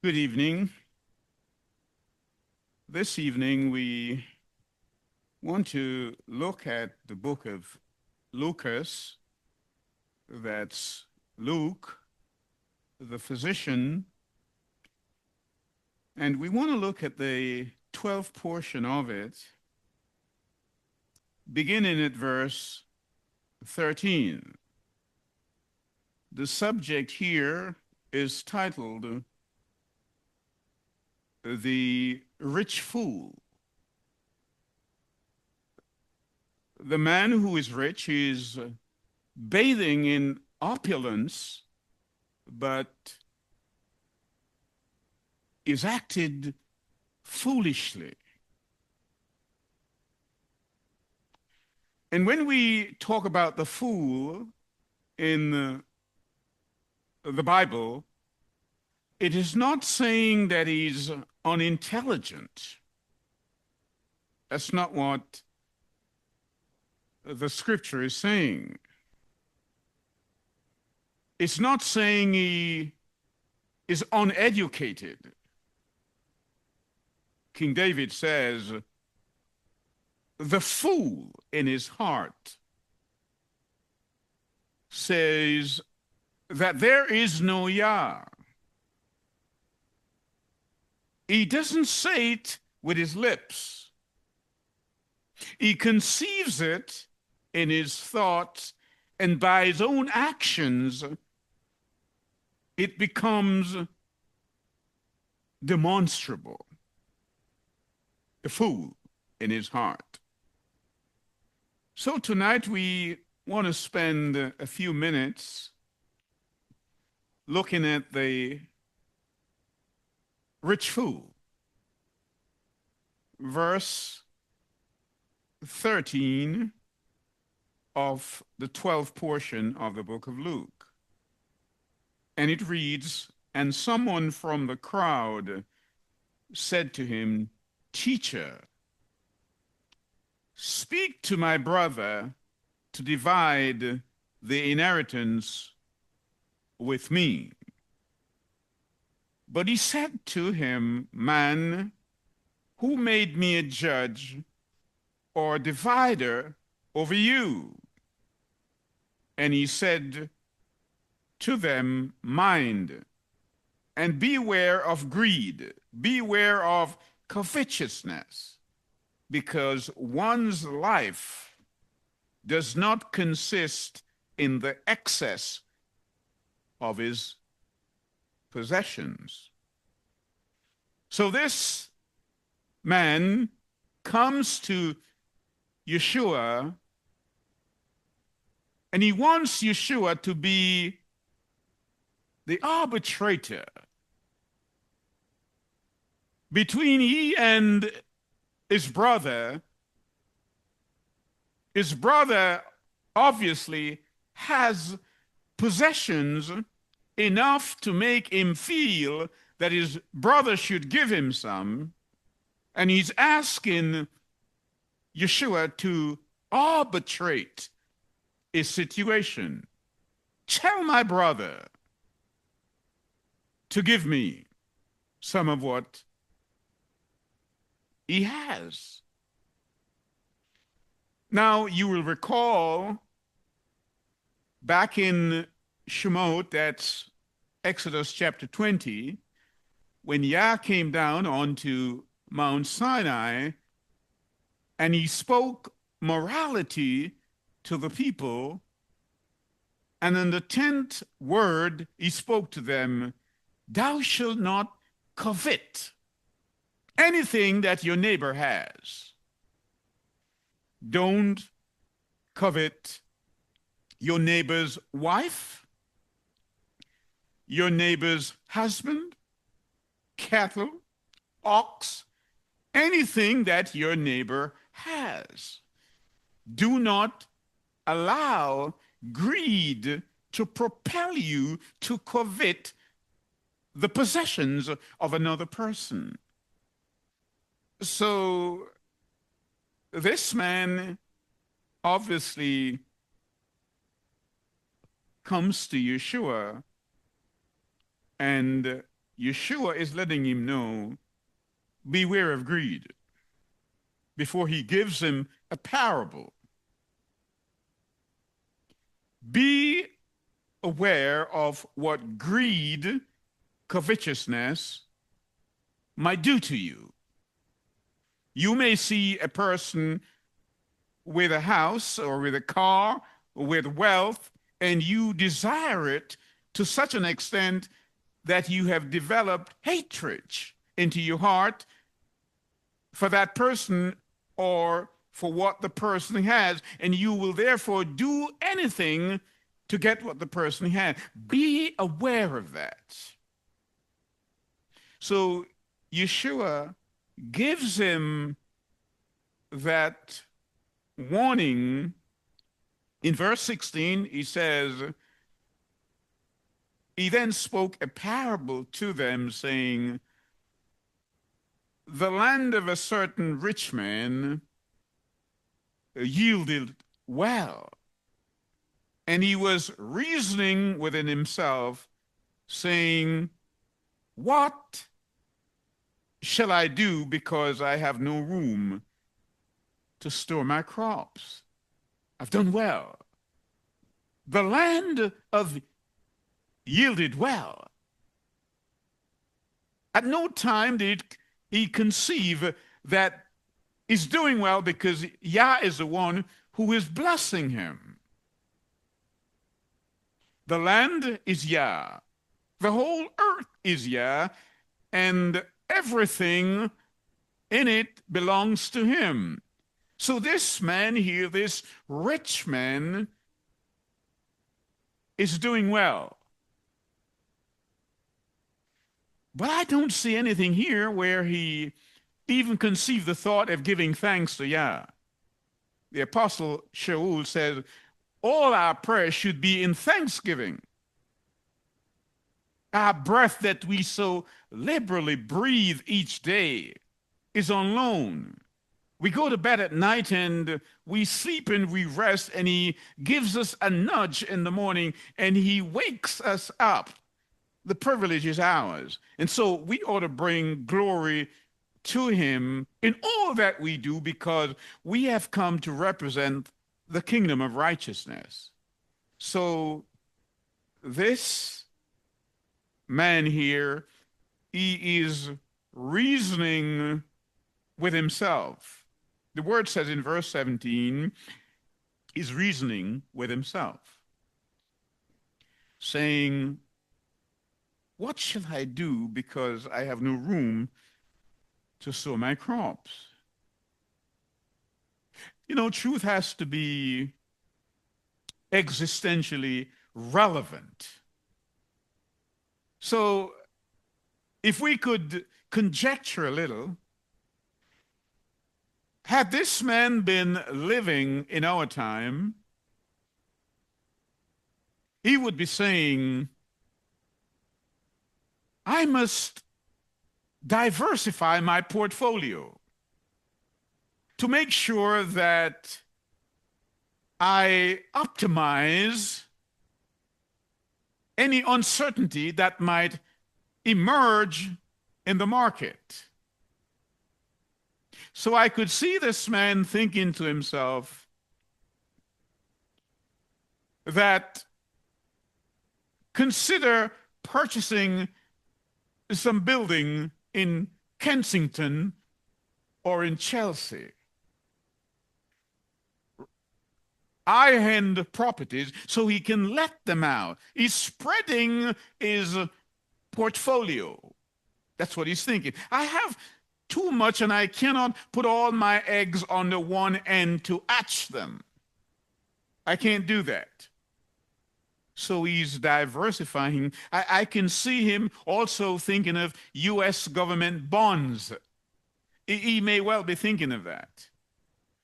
Good evening. This evening, we want to look at the book of Lucas. That's Luke, the physician. And we want to look at the 12th portion of it, beginning at verse 13. The subject here is titled The Rich Fool. The man who is rich is bathing in opulence, but is acted foolishly. And when we talk about the fool in the Bible, it is not saying that he's unintelligent. That's not what the scripture is saying. It's not saying he is uneducated. King David says, the fool in his heart says that there is no Yah. He doesn't say it with his lips. He conceives it in his thoughts, and by his own actions, it becomes demonstrable. The fool in his heart. So tonight we want to spend a few minutes looking at the rich fool. Verse 13 of the 12th portion of the book of Luke. And it reads, "And someone from the crowd said to him, 'Teacher, speak to my brother to divide the inheritance with me.' But he said to him, 'Man, who made me a judge or a divider over you?' And he said to them, 'Mind, and beware of greed, beware of covetousness, because one's life does not consist in the excess of his possessions.'" So this man comes to Yeshua, and he wants Yeshua to be the arbitrator between he and his brother. His brother obviously has possessions enough to make him feel that his brother should give him some, and he's asking Yeshua to arbitrate a situation. Tell my brother to give me some of what he has. Now, you will recall back in Shemot, that's Exodus chapter 20, when Yah came down onto Mount Sinai and he spoke morality to the people, and in the 10th word he spoke to them, "Thou shalt not covet anything that your neighbor has." Don't covet your neighbor's wife, your neighbor's husband, cattle, ox, anything that your neighbor has. Do not allow greed to propel you to covet the possessions of another person. So this man obviously comes to Yeshua and Yeshua is letting him know, beware of greed, before he gives him a parable. Be aware of what greed, covetousness, might do to you. You may see a person with a house or with a car or with wealth, and you desire it to such an extent that you have developed hatred into your heart for that person or for what the person has, and you will therefore do anything to get what the person has. Be aware of that. So Yeshua gives him that warning. In verse 16, he says, he then spoke a parable to them, saying, the land of a certain rich man yielded well. And he was reasoning within himself, saying, what shall I do, because I have no room to store my crops? I've done well. The land of yielded well. At no time did he conceive that he's doing well because Yah is the one who is blessing him. The land is Yah. The whole earth is Yah, and everything in it belongs to him. So this man here, this rich man, is doing well. But I don't see anything here where he even conceived the thought of giving thanks to Yah. The apostle Shaul said, all our prayers should be in thanksgiving. Our breath that we so liberally breathe each day is on loan. We go to bed at night and we sleep and we rest, and he gives us a nudge in the morning and he wakes us up. The privilege is ours. And so we ought to bring glory to him in all that we do, because we have come to represent the kingdom of righteousness. So this man here, he is reasoning with himself. The word says in verse 17, he's reasoning with himself, saying, what shall I do, because I have no room to sow my crops? You know, truth has to be existentially relevant. So if we could conjecture a little, had this man been living in our time, he would be saying, I must diversify my portfolio to make sure that I optimize any uncertainty that might emerge in the market. So I could see this man thinking to himself that consider purchasing some building in Kensington or in Chelsea. High-end properties, so he can let them out. He's spreading his portfolio. That's what he's thinking. I have too much and I cannot put all my eggs on the one end to hatch them. I can't do that. So he's diversifying. I can see him also thinking of U.S. government bonds. He may well be thinking of that,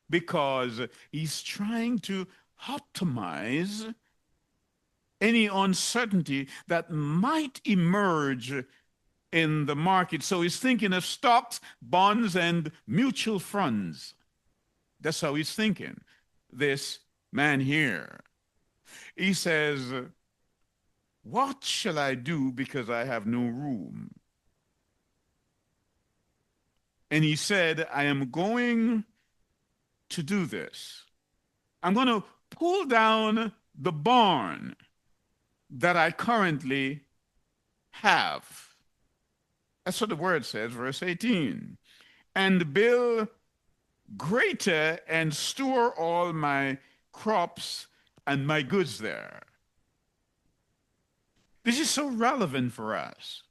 because he's trying to optimize any uncertainty that might emerge in the market. So he's thinking of stocks, bonds, and mutual funds. That's how he's thinking, this man here. He says, what shall I do, because I have no room? And he said, I am going to do this. I'm going to pull down the barn that I currently have. That's what the word says, verse 18. And build greater and store all my crops and my goods there. This is so relevant for us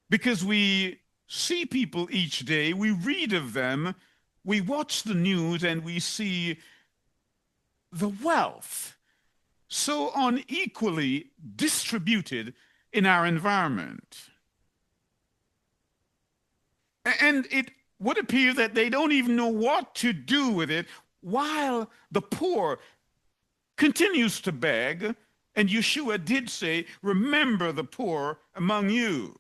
because we see people each day, we read of them, we watch the news, and we see the wealth so unequally distributed in our environment. And it would appear that they don't even know what to do with it, while the poor continues to beg. And Yeshua did say, remember the poor among you.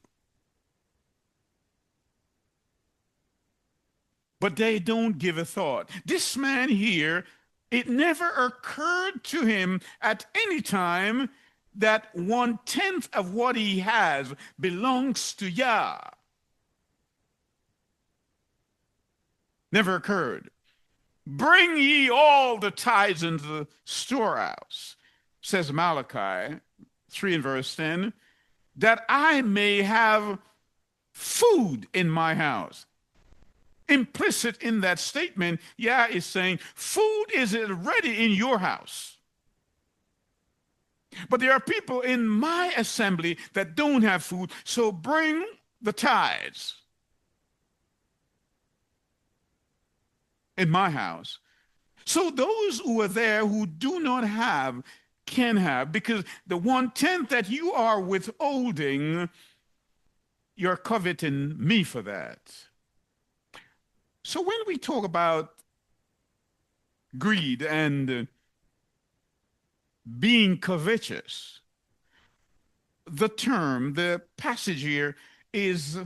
But they don't give a thought. This man here, it never occurred to him at any time that 1/10 of what he has belongs to Yah. Never occurred. Bring ye all the tithes into the storehouse, says Malachi 3 and verse 10, that I may have food in my house. Implicit in that statement, Yah is saying, food is already in your house. But there are people in my assembly that don't have food, so bring the tithes in my house. So those who are there who do not have can have, because the 1/10 that you are withholding, you're coveting me for that. So when we talk about greed and being covetous, the term, the passage here is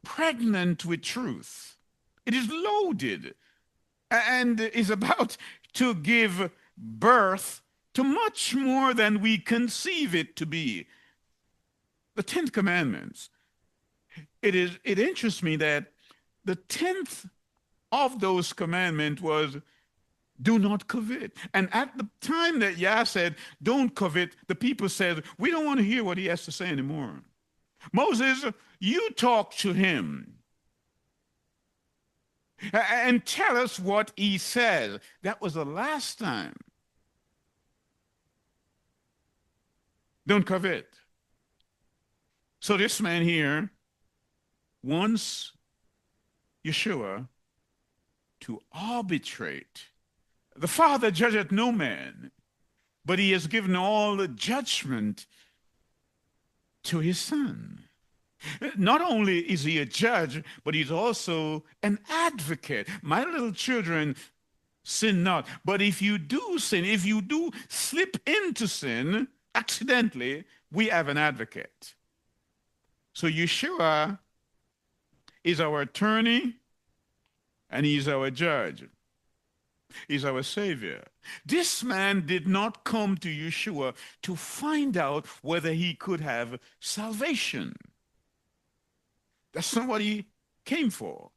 pregnant with truth. It is loaded and is about to give birth to much more than we conceive it to be. The 10 Commandments. It interests me that the 10th of those commandments was do not covet. And at the time that Yah said, don't covet, the people said, we don't want to hear what he has to say anymore. Moses, you talk to him and tell us what he says. That was the last time. Don't covet. So this man here wants Yeshua to arbitrate. The Father judgeth no man, but he has given all the judgment to his Son. Not only is he a judge, but he's also an advocate. My little children, sin not. But if you do sin, if you do slip into sin accidentally, we have an advocate. So Yeshua is our attorney and he's our judge. He's our Savior. This man did not come to Yeshua to find out whether he could have salvation. That's not what he came for.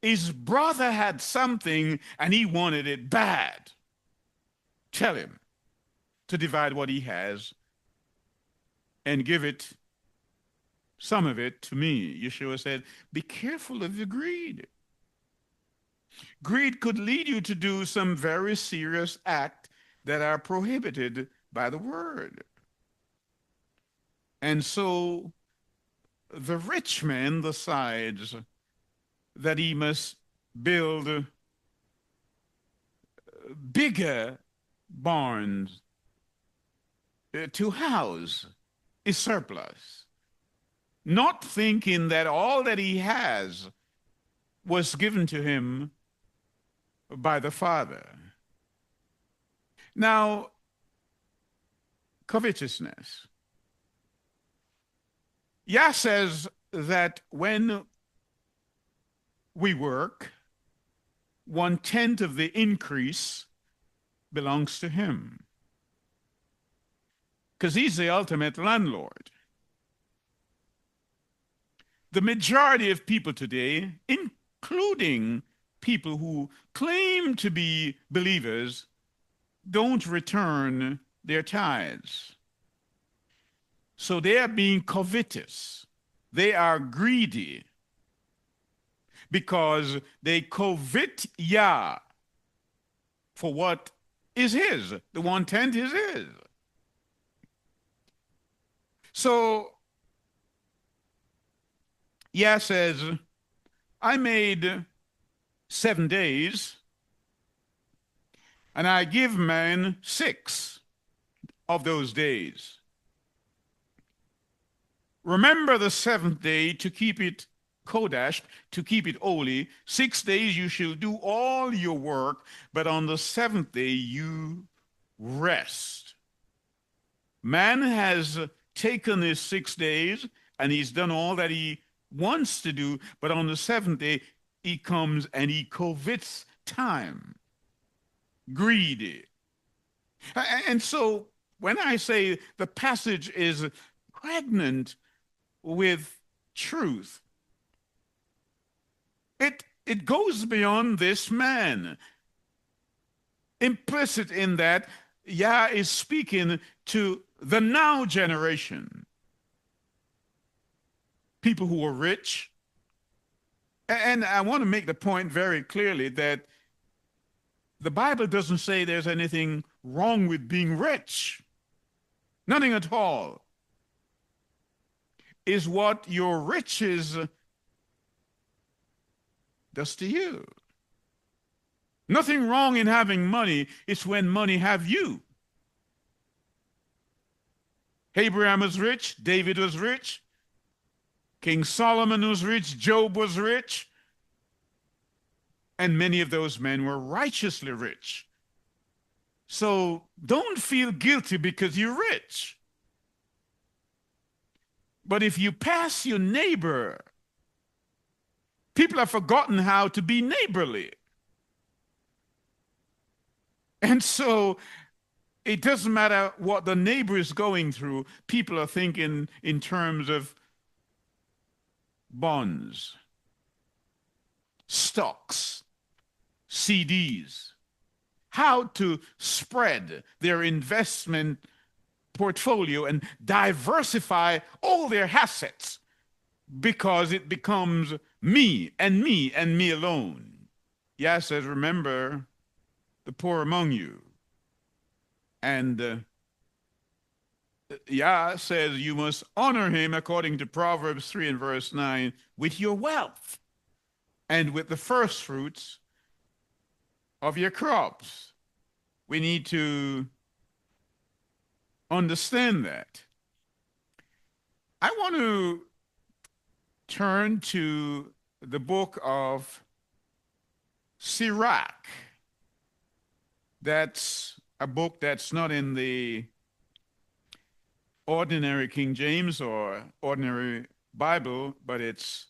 His brother had something and he wanted it bad. Tell him to divide what he has and give it, some of it, to me. Yeshua said, be careful of your greed. Greed could lead you to do some very serious acts that are prohibited by the word. And so the rich man decides that he must build bigger barns to house his surplus, not thinking that all that he has was given to him by the Father. Now, covetousness. Yah says that when we work, 1/10 of the increase belongs to him, because he's the ultimate landlord. The majority of people today, including people who claim to be believers, don't return their tithes. So they are being covetous. They are greedy because they covet Yah for what is his. The 1/10 is his. So Yah says, I made 7 days, and I give man 6 of those days. Remember the 7th day to keep it kodesh, to keep it holy. 6 days you shall do all your work, but on the 7th day you rest. Man has taken his 6 days and he's done all that he wants to do, but on the 7th day he comes and he covets time, greedy. And so when I say the passage is pregnant with truth, it goes beyond this man. Implicit in that, Yah is speaking to the now generation, people who are rich. And I want to make the point very clearly that the Bible doesn't say there's anything wrong with being rich. Nothing at all. Is what your riches does to you. Nothing wrong in having money. It's when money have you. Abraham was rich. David was rich. King Solomon was rich. Job was rich. And many of those men were righteously rich. So don't feel guilty because you're rich. But if you pass your neighbor, people have forgotten how to be neighborly. And so it doesn't matter what the neighbor is going through. People are thinking in terms of bonds, stocks, CDs, how to spread their investment portfolio and diversify all their assets, because it becomes me and me and me alone. Yah says, remember the poor among you. And Yah says you must honor him according to Proverbs 3 and verse 9 with your wealth and with the first fruits of your crops. We need to understand that. I want to turn to the book of Sirach. That's a book that's not in the ordinary King James or ordinary Bible, but it's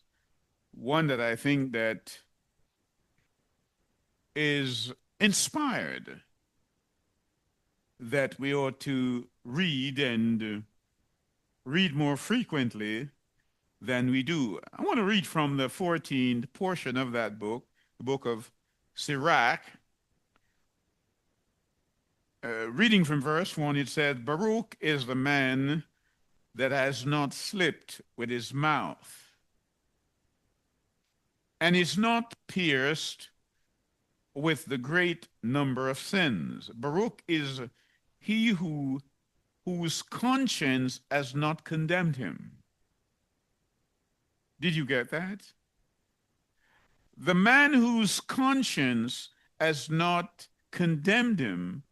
one that I think that is inspired, that we ought to read and read more frequently than we do. I want to read from the 14th portion of that book, the book of Sirach. Reading from verse 1, it said, Baruch is the man that has not slipped with his mouth, and is not pierced with the great number of sins. Baruch is he whose conscience has not condemned him. Did you get that? The man whose conscience has not condemned him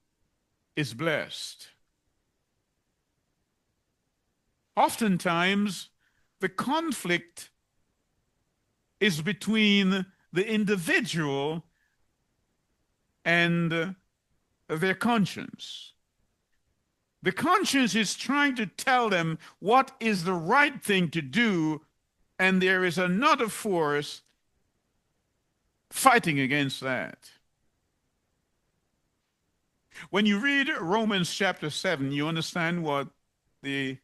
is blessed. Oftentimes, the conflict is between the individual and their conscience. The conscience is trying to tell them what is the right thing to do, and there is another force fighting against that. When you read Romans chapter 7, you understand what the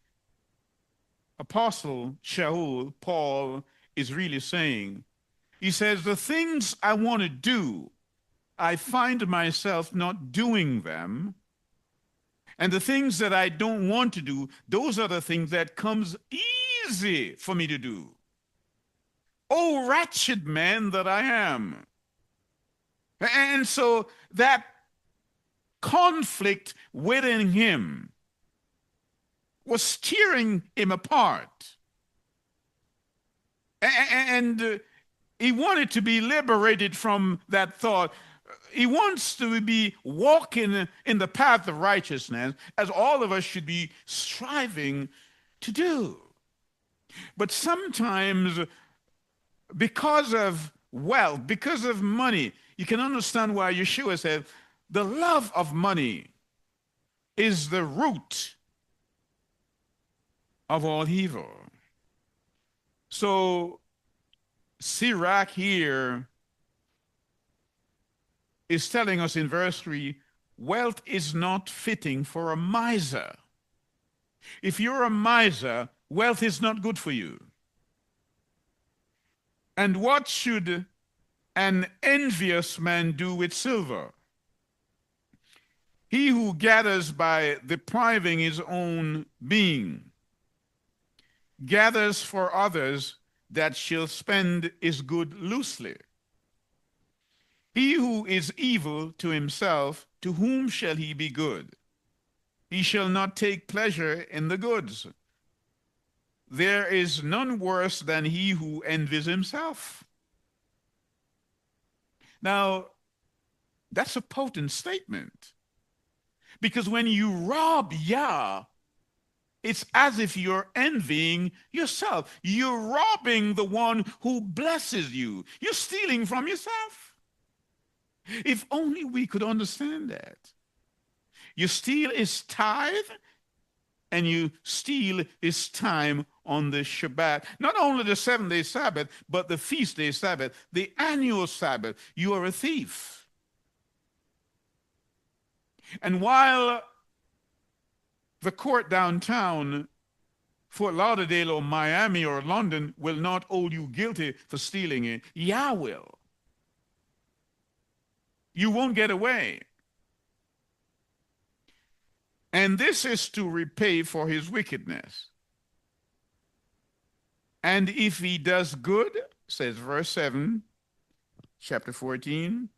apostle Shaul, Paul, is really saying. He says, the things I want to do, I find myself not doing them. And the things that I don't want to do, those are the things that comes easy for me to do. Oh, wretched man that I am. And so that conflict within him was tearing him apart. And he wanted to be liberated from that thought. He wants to be walking in the path of righteousness, as all of us should be striving to do. But sometimes, because of wealth, because of money, you can understand why Yeshua said, the love of money is the root of all evil. So Sirach here is telling us in verse 3, wealth is not fitting for a miser. If you're a miser, wealth is not good for you. And what should an envious man do with silver? He who gathers by depriving his own being gathers for others that shall spend his good loosely. He who is evil to himself, to whom shall he be good? He shall not take pleasure in the goods. There is none worse than he who envies himself. Now, that's a potent statement. Because when you rob Yah, it's as if you're envying yourself. You're robbing the one who blesses you. You're stealing from yourself. If only we could understand that. You steal his tithe, and you steal his time on the Shabbat. Not only the 7-day Sabbath, but the feast day Sabbath, the annual Sabbath. You are a thief. And while the court downtown, Fort Lauderdale or Miami or London, will not hold you guilty for stealing it, Yah will. You won't get away. And this is to repay for his wickedness. And if he does good, says verse 7, chapter 14,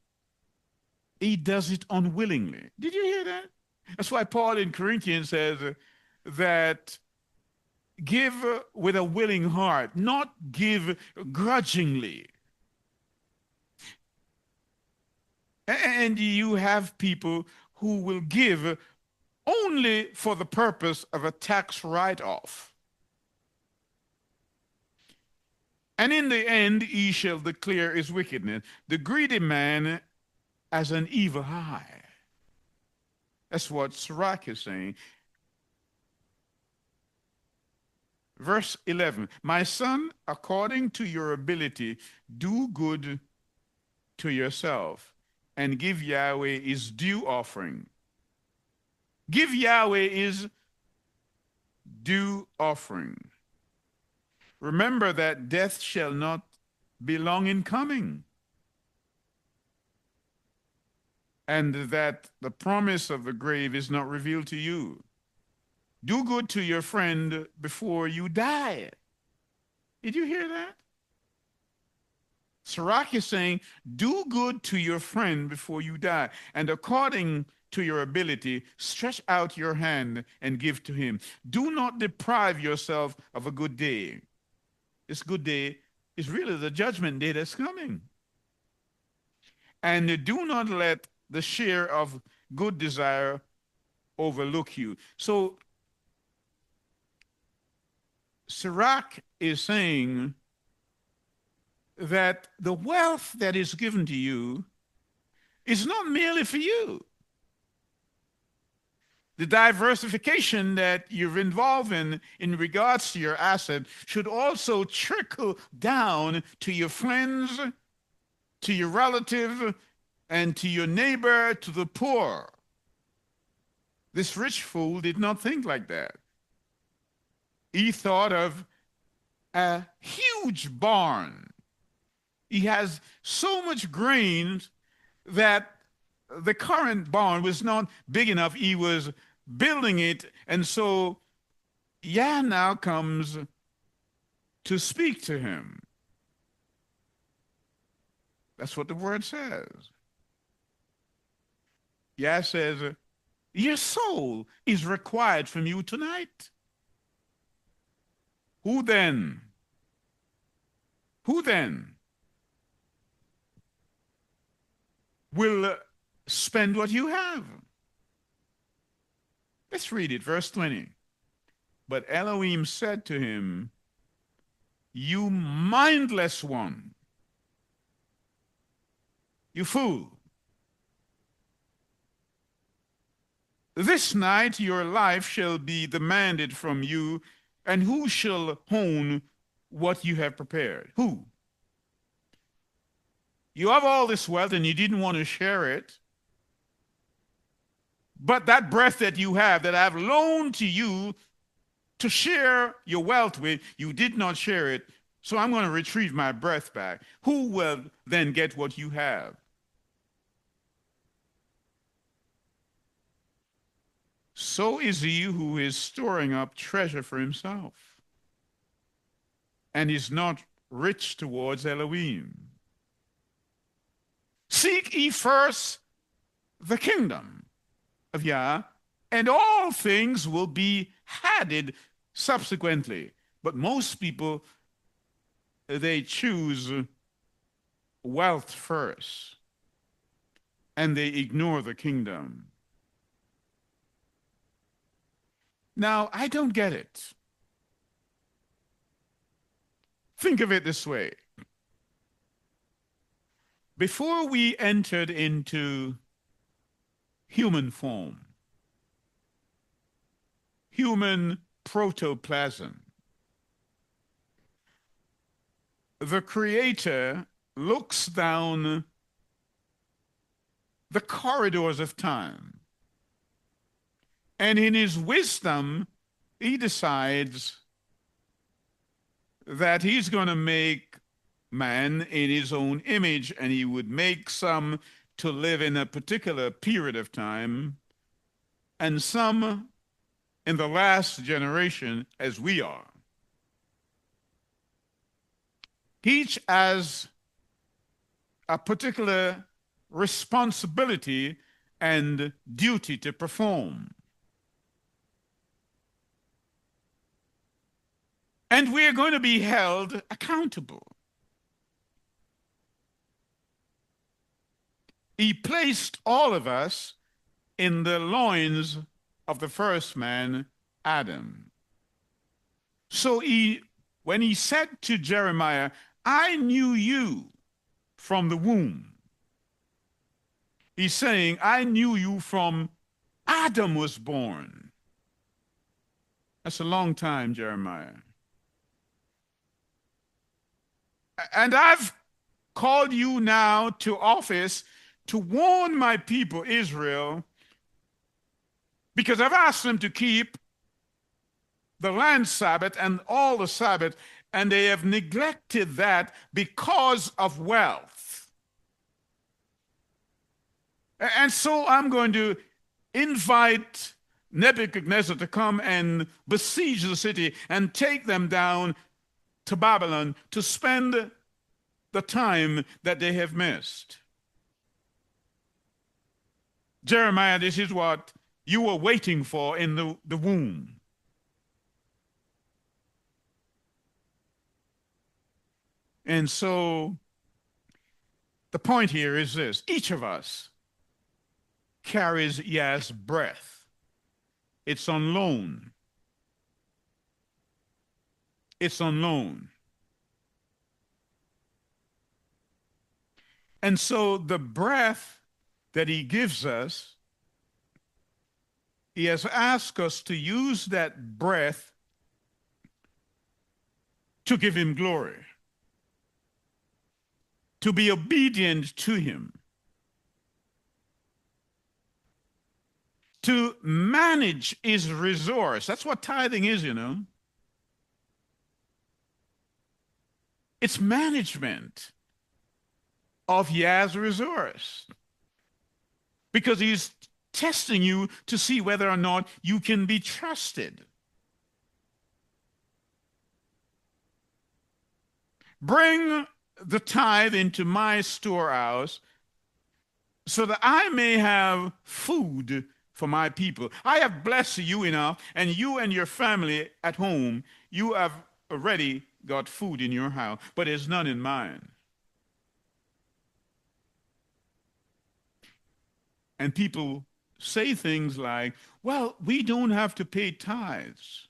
he does it unwillingly. Did you hear that? That's why Paul in Corinthians says that give with a willing heart, not give grudgingly. And you have people who will give only for the purpose of a tax write-off. And in the end, he shall declare his wickedness. The greedy man as an evil eye. That's what Sirach is saying. Verse 11, my son, according to your ability, do good to yourself and give Yahweh his due offering. Give Yahweh his due offering. Remember that death shall not be long in coming, and that the promise of the grave is not revealed to you. Do good to your friend before you die. Did you hear that? Sirach is saying, do good to your friend before you die, and according to your ability, stretch out your hand and give to him. Do not deprive yourself of a good day. This good day is really the judgment day that's coming. And do not let the share of good desire overlook you. So Sirach is saying that the wealth that is given to you is not merely for you. The diversification that you're involved in regards to your asset should also trickle down to your friends, to your relative, and to your neighbor, to the poor. This rich fool did not think like that. He thought of a huge barn. He has so much grain that the current barn was not big enough. He was building it. And so Yah now comes to speak to him. That's what the word says. Yah says, your soul is required from you tonight. Who then? Who then will spend what you have? Let's read it, verse 20. But Elohim said to him, you mindless one, you fool. This night your life shall be demanded from you, and who shall own what you have prepared? Who? You have all this wealth and you didn't want to share it. But that breath that you have, that I've loaned to you to share your wealth with, you did not share it. So I'm going to retrieve my breath back. Who will then get what you have? So is he who is storing up treasure for himself and is not rich towards Elohim. Seek ye first the kingdom of Yah, and all things will be added subsequently. But most people, they choose wealth first, and they ignore the kingdom. Now, I don't get it. Think of it this way. Before we entered into human form, human protoplasm, the Creator looks down the corridors of time, and in his wisdom, he decides that he's going to make man in his own image, and he would make some to live in a particular period of time, and some in the last generation as we are. Each has a particular responsibility and duty to perform. And we are going to be held accountable. He placed all of us in the loins of the first man, Adam. So when he said to Jeremiah, I knew you from the womb, he's saying, I knew you from Adam was born. That's a long time, Jeremiah. And I've called you now to office to warn my people, Israel, because I've asked them to keep the land Sabbath and all the Sabbath, and they have neglected that because of wealth. And so I'm going to invite Nebuchadnezzar to come and besiege the city and take them down to Babylon to spend the time that they have missed. Jeremiah, this is what you were waiting for in the womb. And so the point here is this: each of us carries Yah's breath. It's on loan. It's on loan. And so the breath that he gives us, he has asked us to use that breath to give him glory, to be obedient to him, to manage his resource. That's what tithing is, you know. It's management of Yah's resource, because he's testing you to see whether or not you can be trusted. Bring the tithe into my storehouse so that I may have food for my people. I have blessed you enough, and you and your family at home, you have already got food in your house, but there's none in mine. And people say things like, well, we don't have to pay tithes.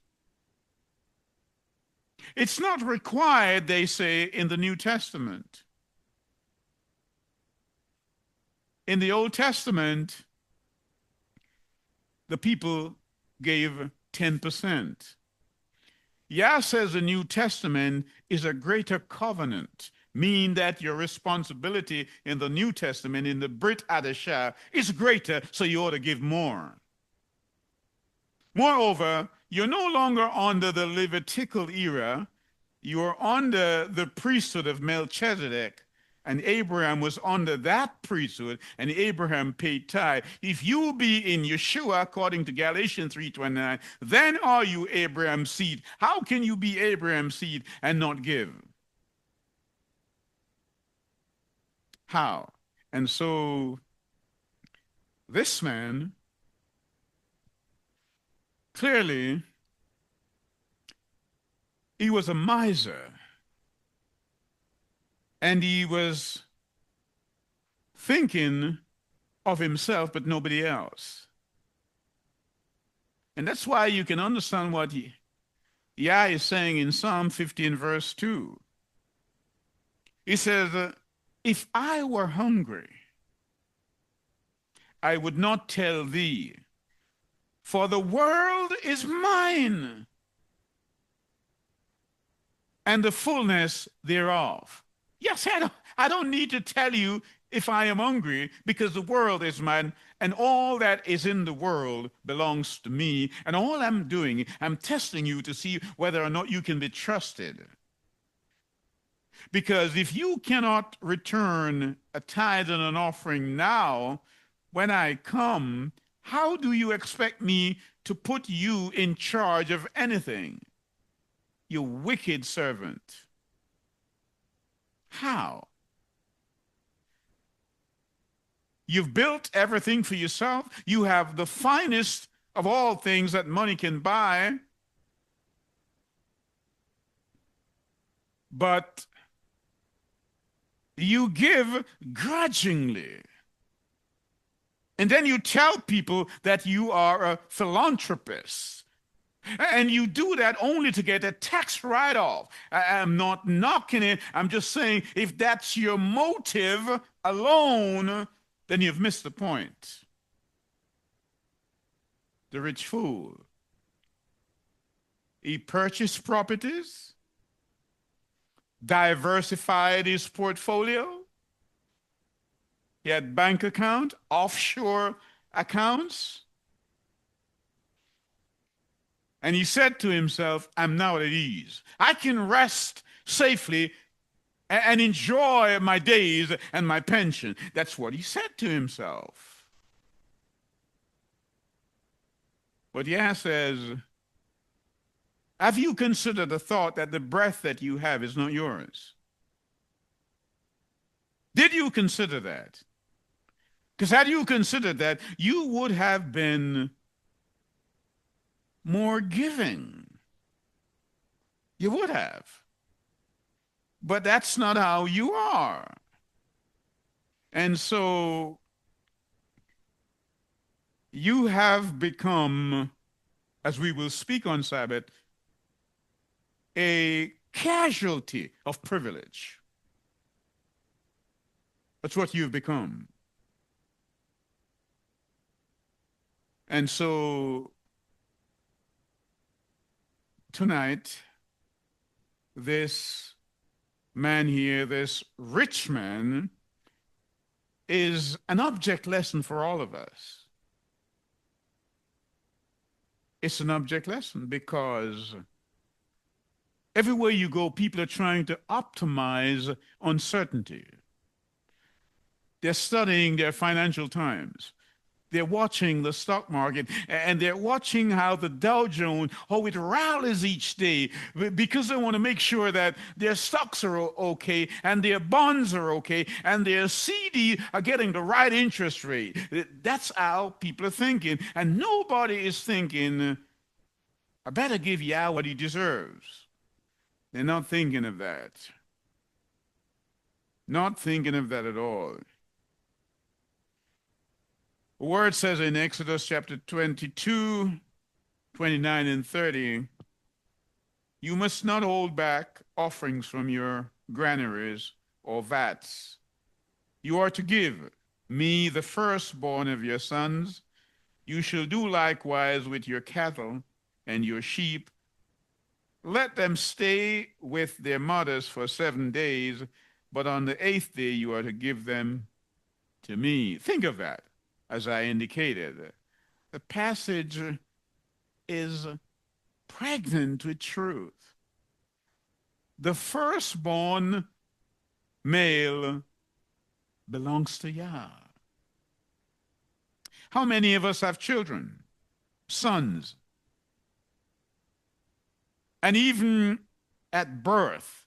It's not required, they say, in the New Testament. In the Old Testament, the people gave 10%. Yah says the New Testament is a greater covenant, meaning that your responsibility in the New Testament, in the Brit Hadashah, is greater, so you ought to give more. Moreover, you're no longer under the Levitical era, you're under the priesthood of Melchizedek, and Abraham was under that priesthood, and Abraham paid tithe. If you be in Yeshua, according to Galatians 3:29, then are you Abraham's seed. How can you be Abraham's seed and not give? How? And so this man clearly, he was a miser, and he was thinking of himself but nobody else. And that's why you can understand what Yah is saying in Psalm 15 verse 2. He says, if I were hungry, I would not tell thee, for the world is mine, and the fullness thereof. Yes, I don't need to tell you if I am hungry, because the world is mine, and all that is in the world belongs to me. And all I'm doing, I'm testing you to see whether or not you can be trusted. Because if you cannot return a tithe and an offering now, when I come, how do you expect me to put you in charge of anything? You wicked servant. How? You've built everything for yourself. You have the finest of all things that money can buy. But you give grudgingly. And then you tell people that you are a philanthropist. And you do that only to get a tax write-off. I'm not knocking it. I'm just saying, if that's your motive alone, then you've missed the point. The rich fool. He purchased properties, diversified his portfolio. He had bank account, offshore accounts. And he said to himself, I'm now at ease. I can rest safely and enjoy my days and my pension. That's what he said to himself. But Yah says, have you considered the thought that the breath that you have is not yours? Did you consider that? Because had you considered that, you would have been more giving. You would have. But that's not how you are. And so you have become, as we will speak on Sabbath, a casualty of privilege. That's what you've become. And so tonight, this man here, this rich man, is an object lesson for all of us. It's an object lesson because Everywhere you go, people are trying to optimize uncertainty. They're studying their financial times. They're watching the stock market, and they're watching how the Dow Jones, how it rallies each day, because they want to make sure that their stocks are okay and their bonds are okay and their CD are getting the right interest rate. That's how people are thinking. And nobody is thinking, I better give Yah what he deserves. They're not thinking of that. Not thinking of that at all. The word says in Exodus chapter 22, 29 and 30, you must not hold back offerings from your granaries or vats. You are to give me the firstborn of your sons. You shall do likewise with your cattle and your sheep. Let them stay with their mothers for 7 days, but on the 8th day you are to give them to me. Think of that, as I indicated. The passage is pregnant with truth. The firstborn male belongs to Yah. How many of us have children, sons? And even at birth,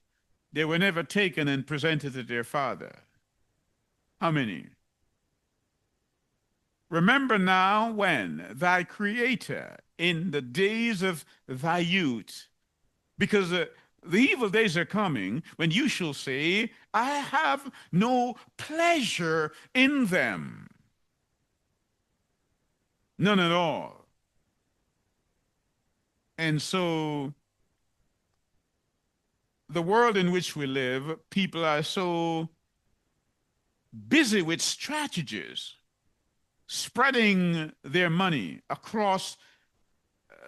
they were never taken and presented to their father. How many? Remember now when thy Creator in the days of thy youth, because the evil days are coming when you shall say, I have no pleasure in them. None at all. And so the world in which we live, people are so busy with strategies, spreading their money across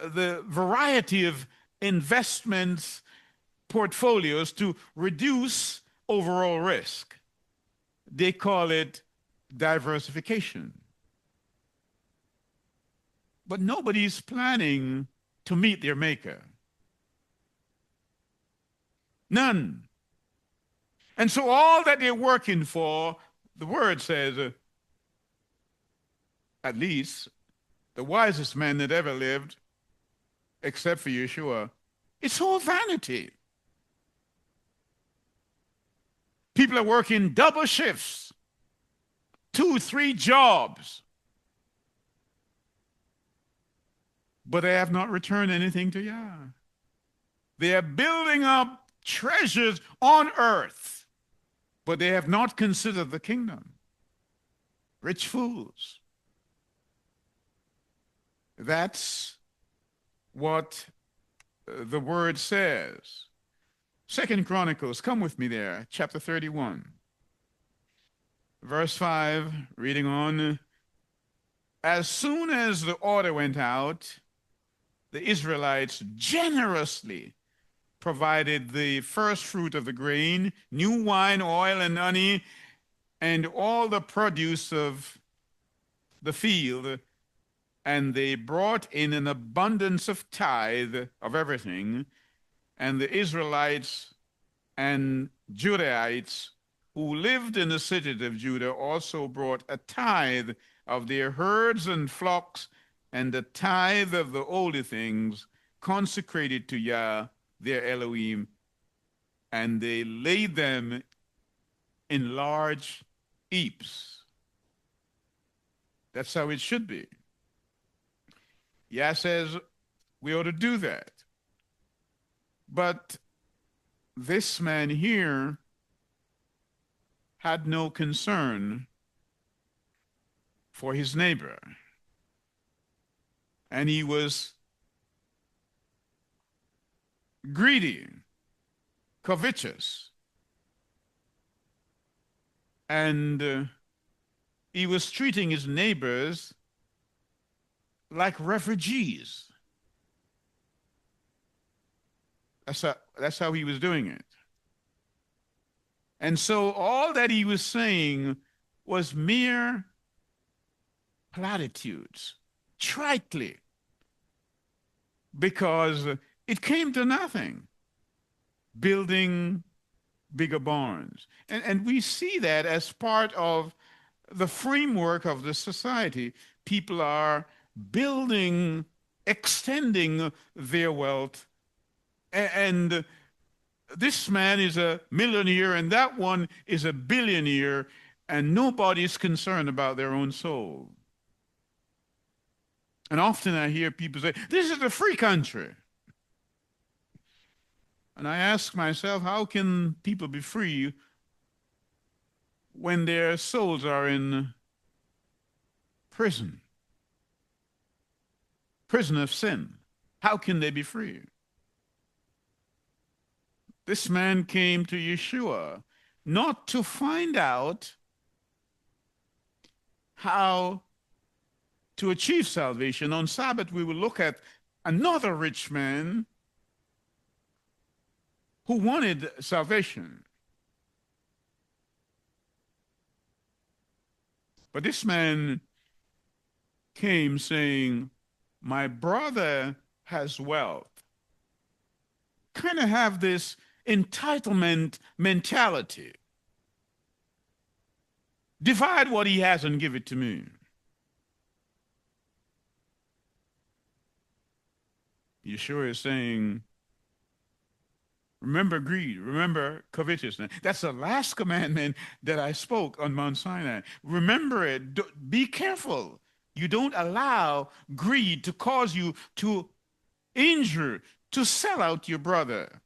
the variety of investments portfolios to reduce overall risk. They call it diversification. But nobody's planning to meet their maker. None. And so all that they're working for, the word says, at least the wisest man that ever lived, except for Yeshua, it's all vanity. People are working double shifts, 2, 3 jobs, but they have not returned anything to Yah. They are building up treasures on earth, but they have not considered the kingdom. Rich fools. That's what the word says. 2 Chronicles, come with me there, chapter 31. Verse 5, reading on. As soon as the order went out, the Israelites generously provided the first fruit of the grain, new wine, oil, and honey, and all the produce of the field, and they brought in an abundance of tithe of everything. And the Israelites and Judahites who lived in the cities of Judah also brought a tithe of their herds and flocks, and the tithe of the holy things consecrated to Yah, their Elohim, and they laid them in large heaps. That's how it should be. Yah says we ought to do that. But this man here had no concern for his neighbor. And he was greedy, covetous, and he was treating his neighbors like refugees. That's how he was doing it. And so all that he was saying was mere platitudes, tritely, because it came to nothing. building bigger barns. And we see that as part of the framework of the society. People are building, extending their wealth. And this man is a millionaire and that one is a billionaire, and nobody's concerned about their own soul. And often I hear people say, this is a free country. And I ask myself, how can people be free when their souls are in prison of sin? How can they be free? This man came to Yeshua not to find out how to achieve salvation. On Sabbath, we will look at another rich man who wanted salvation. But this man came saying, my brother has wealth. Kind of have this entitlement mentality. Divide what he has and give it to me. Yeshua is saying, remember greed, remember covetousness. That's the last commandment that I spoke on Mount Sinai. Remember it. Be careful. You don't allow greed to cause you to injure, to sell out your brother,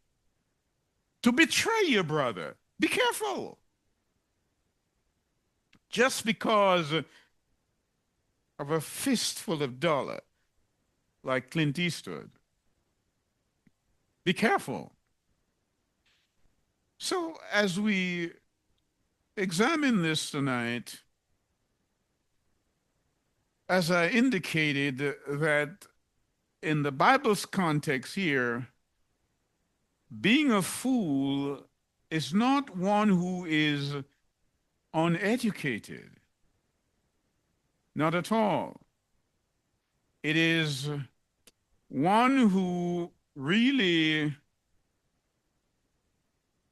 to betray your brother. Be careful. Just because of a fistful of dollar, like Clint Eastwood. Be careful. So as we examine this tonight, as I indicated, that in the Bible's context here, being a fool is not one who is uneducated. Not at all. It is one who really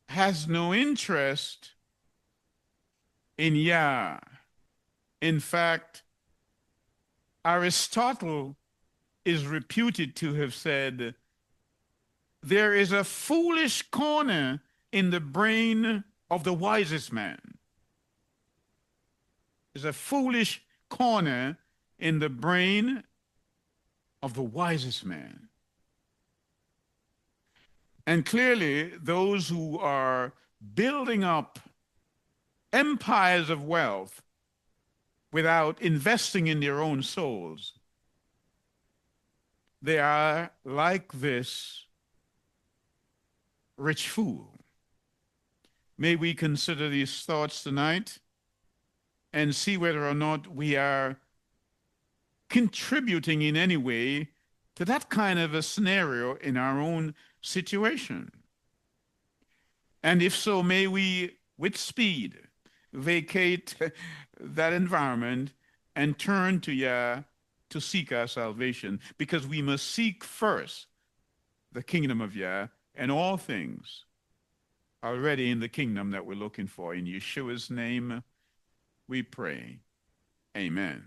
has no interest in Yah. In fact, Aristotle is reputed to have said, there is a foolish corner in the brain of the wisest man. There's a foolish corner in the brain of the wisest man. And clearly, those who are building up empires of wealth without investing in their own souls, they are like this rich fool. May we consider these thoughts tonight and see whether or not we are contributing in any way to that kind of a scenario in our own situation. And if so, may we, with speed, vacate that environment and turn to Yah to seek our salvation, because we must seek first the kingdom of Yah, and all things are already in the kingdom that we're looking for. In Yeshua's name we pray. Amen.